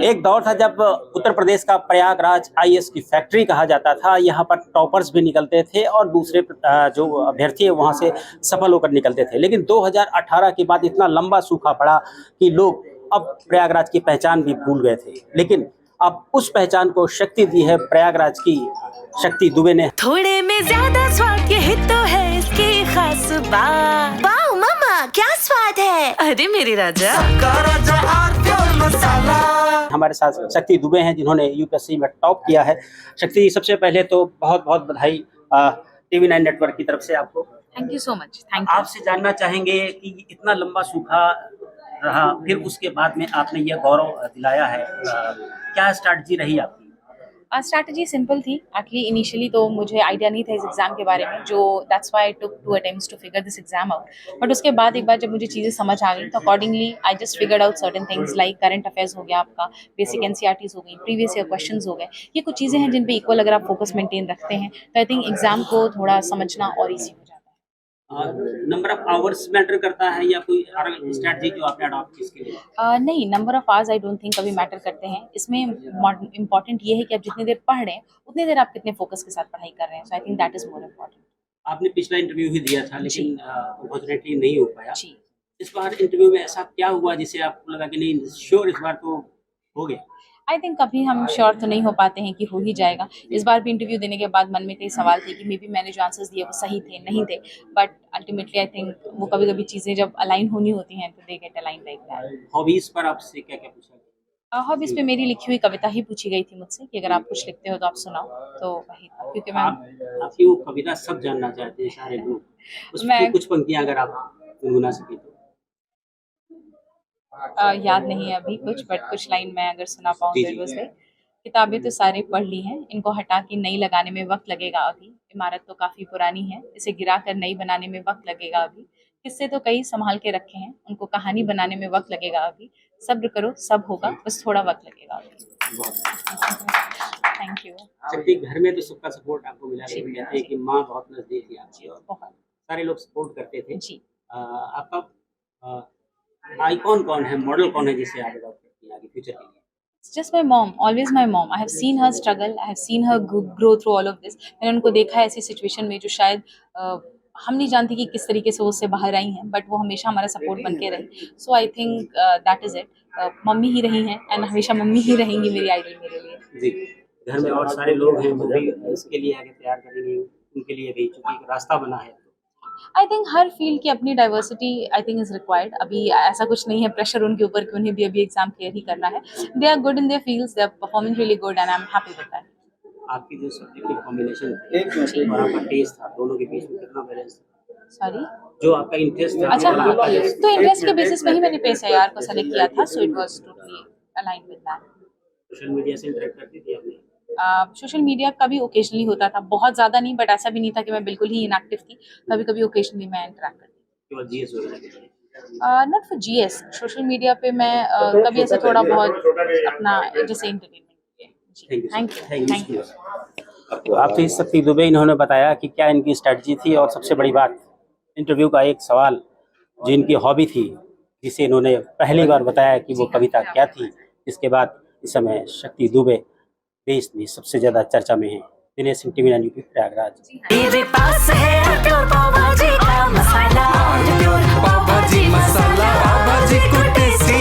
एक दौर था जब उत्तर प्रदेश का प्रयागराज आईएएस की फैक्ट्री कहा जाता था। यहाँ पर टॉपर्स भी निकलते थे और दूसरे जो अभ्यर्थी है वहाँ से सफल होकर निकलते थे। लेकिन 2018 के बाद इतना लंबा सूखा पड़ा कि लोग अब प्रयागराज की पहचान भी भूल गए थे। लेकिन अब उस पहचान को शक्ति दी है प्रयागराज की शक्ति दुबे ने। थोड़े में ज्यादा स्वाद यही तो है इसकी खास बात। वाओ मामा, क्या स्वाद है। अरे मेरे राजा, हमारे साथ शक्ति दुबे हैं जिन्होंने यूपीएससी में टॉप किया है। शक्ति जी, सबसे पहले तो बहुत बहुत बधाई TV9 नेटवर्क की तरफ से आपको। Thank you so much. Thank you. आपसे जानना चाहेंगे कि इतना लंबा सूखा रहा, फिर उसके बाद में आपने यह गौरव दिलाया है, क्या स्ट्रैटेजी रही आपकी? स्ट्रैटेजी सिंपल थी एक्चुअली। इनिशियली तो मुझे आइडिया नहीं था इस एग्ज़ाम के बारे में, जो that's why I took 2 attempts to figure this exam out. But उसके बाद एक बार जब मुझे चीज़ें समझ आ गई तो accordingly I just figured out certain things like current affairs हो गया, आपका बेसिक एनसीईआरटीज़ हो गई, प्रीवियस ईयर क्वेश्चंस हो गए। ये कुछ चीज़ें हैं जिन पे इक्वल अगर आप फोकस मेंटेन रखते हैं तो आई थिंक एग्जाम को थोड़ा समझना और ईजी हो जाता है। नंबर ऑफ आवर्स मैटर करता है या कोई स्ट्रैटेजी जो आपने अडॉप्ट की इसके लिए? नहीं, number of hours I don't think कभी मैटर करते हैं। इसमें इम्पॉर्टेंट ये है कि आप जितनी देर पढ़ रहे हैं उतनी देर आप कितने फोकस के साथ पढ़ाई कर रहे हैं। So I think that is more important. आपने पिछला इंटरव्यू ही दिया था लेकिन अनफॉर्चुनेटली नहीं हो पाया। जी। इस बार इंटरव्यू में ऐसा क्या हुआ जिससे आपको लगा कि नहीं, श्योर इस बार तो हो गया? आई थिंक कभी हम श्योर तो नहीं हो पाते हैं कि हो ही जाएगा। इस बार भी इंटरव्यू देने के बाद मन में कई सवाल थे कि मे बी मैंने जो आंसर्स दिए वो सही थे, नहीं थे, बट अल्टीमेटली आई थिंक वो कभी कभी चीज़ें जब अलाइन होनी होती हैं तो they get align like that. Hobbies पर आपसे क्या क्या पूछा गया? हॉबीज पे मेरी लिखी हुई कविता ही पूछी गई थी मुझसे कि अगर आप कुछ लिखते हो तो आप सुनाओ, तो वही था। क्योंकि मैं आपकी वो कविता सब जानना चाहते हैं सारे लोग, उसकी कुछ पंक्तियां अगर आप गुनगुना सके तो। याद नहीं है अभी कुछ, बट कुछ लाइन मैं अगर सुना पाऊँ तो इट वाज लाइक, किताबें तो सारी पढ़ ली हैं, इनको हटा के नई लगाने में वक्त लगेगा अभी। इमारत तो काफ़ी पुरानी है, इसे गिरा कर नई बनाने में वक्त लगेगा अभी। किस्से तो कई संभाल के रखे हैं, उनको कहानी बनाने में वक्त लगेगा अभी। सब्र करो, सब होगा, बस थोड़ा वक्त लगेगा अभी। Thank you. शक्ति, घर में तो सबका सपोर्ट आपको मिला है, कहते हैं कि माँ बहुत नजदीक थी आपकी और बहुत सारे लोग सपोर्ट करते थे जी। आपका आइकॉन कौन है, मॉडल कौन है जिसे आप अडॉप्ट करती हैं आगे फ्यूचर के लिए? It's just my mom, always my mom. I have seen her struggle, I have seen her grow through all of this. मैंने उनको देखा है ऐसी सिचुएशन में जो शायद हम नहीं जानते कि किस तरीके से वो उससे बाहर आई हैं, बट वो हमेशा हमारा सपोर्ट बन के रही। So I think that is it. Mummy ही रही हैं एंड हमेशा मम्मी ही रहेंगी मेरी आइडल मेरे लिए। जी, घर में और सारे लोग हैं वो भी इसके लिए आगे तैयार करेंगे, उनके लिए भी चूंकि एक रास्ता बना है। आई थिंक हर फील्ड की अपनी diversity I think is required. अभी ऐसा कुछ नहीं है प्रेशर उनके ऊपर कि उन्हें भी अभी एग्जाम क्लियर ही करना है। They are good in their fields, they are performing really good and I am happy with that. आपकी जो सब्जेक्टिव कॉम्बिनेशन थी और आपका टेस्ट था, दोनों के बीच में कितना बैलेंस था? सॉरी, जो आपका इंटरेस्ट था, अच्छा हाँ, तो इंटरेस्ट के बेसिस पे ही मैंने PSIR को सेलेक्ट किया था। So it was totally aligned with that. Social media से इंटरेक्ट करती थी आपने? सोशल मीडिया कभी ओकेजनली होता था, बहुत ज़्यादा नहीं, बट ऐसा भी नहीं था कि मैं बिल्कुल ही इनएक्टिव थी। कभी कभी ओकेजनली मैं इंटरेक्ट करती थी। केवल जीएस वगैरह? Not for GS, social media पे मैं कभी ऐसे थोड़ा बहुत अपना जैसे एंटरटेनमेंट। Thank you. आपकी शक्ति दुबे इन्होंने बताया कि क्या इनकी स्ट्रैटेजी थी, और सबसे बड़ी बात इंटरव्यू का एक सवाल जो इनकी हॉबी थी जिसे इन्होंने पहली बार बताया कि वो कविता क्या थी। इसके बाद इस समय शक्ति दुबे देश में सबसे ज्यादा चर्चा में है। Dinesh Singh, TV9 news, Prayagraj. मेरे पास है प्योर पाव भाजी का मसाला, प्योर पाव भाजी मसाला, पाव भाजी को टेस्टी